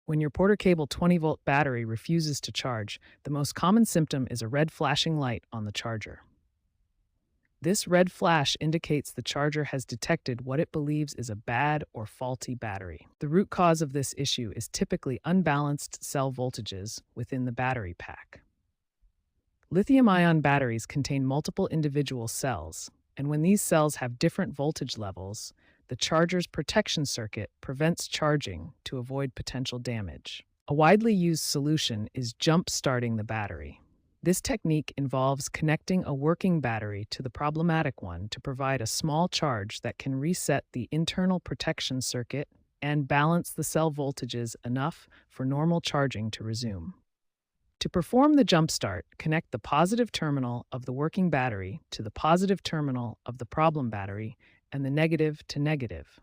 When your Porter Cable 20-volt battery refuses to charge, the most common symptom is a red flashing light on the charger. This red flash indicates the charger has detected what it believes is a bad or faulty battery. The root cause of this issue is typically unbalanced cell voltages within the battery pack. Lithium-ion batteries contain multiple individual cells, and when these cells have different voltage levels, the charger's protection circuit prevents charging to avoid potential damage. A widely used solution is jump-starting the battery. This technique involves connecting a working battery to the problematic one to provide a small charge that can reset the internal protection circuit and balance the cell voltages enough for normal charging to resume. To perform the jump start, connect the positive terminal of the working battery to the positive terminal of the problem battery and the negative to negative.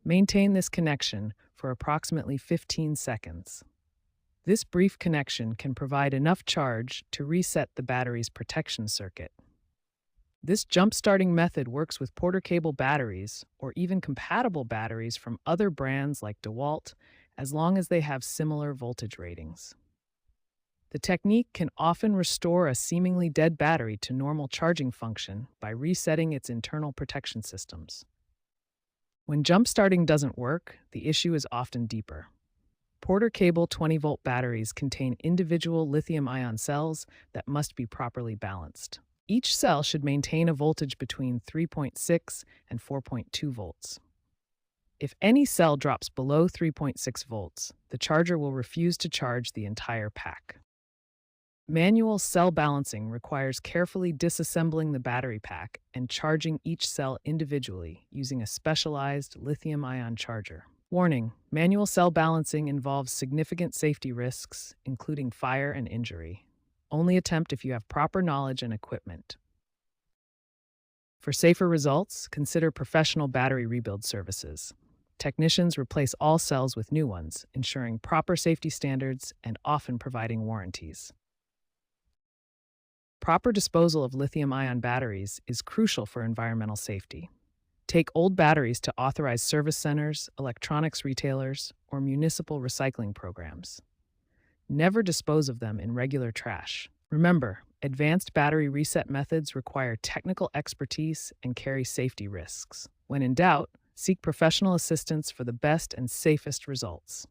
Maintain this connection for approximately 15 seconds. This brief connection can provide enough charge to reset the battery's protection circuit. This jump-starting method works with Porter Cable batteries or even compatible batteries from other brands like DeWalt, as long as they have similar voltage ratings. The technique can often restore a seemingly dead battery to normal charging function by resetting its internal protection systems. When jump-starting doesn't work, the issue is often deeper. Porter Cable 20-volt batteries contain individual lithium-ion cells that must be properly balanced. Each cell should maintain a voltage between 3.6 and 4.2 volts. If any cell drops below 3.6 volts, the charger will refuse to charge the entire pack. Manual cell balancing requires carefully disassembling the battery pack and charging each cell individually using a specialized lithium-ion charger. Warning: manual cell balancing involves significant safety risks, including fire and injury. Only attempt if you have proper knowledge and equipment. For safer results, consider professional battery rebuild services. Technicians replace all cells with new ones, ensuring proper safety standards and often providing warranties. Proper disposal of lithium-ion batteries is crucial for environmental safety. Take old batteries to authorized service centers, electronics retailers, or municipal recycling programs. Never dispose of them in regular trash. Remember, advanced battery reset methods require technical expertise and carry safety risks. When in doubt, seek professional assistance for the best and safest results.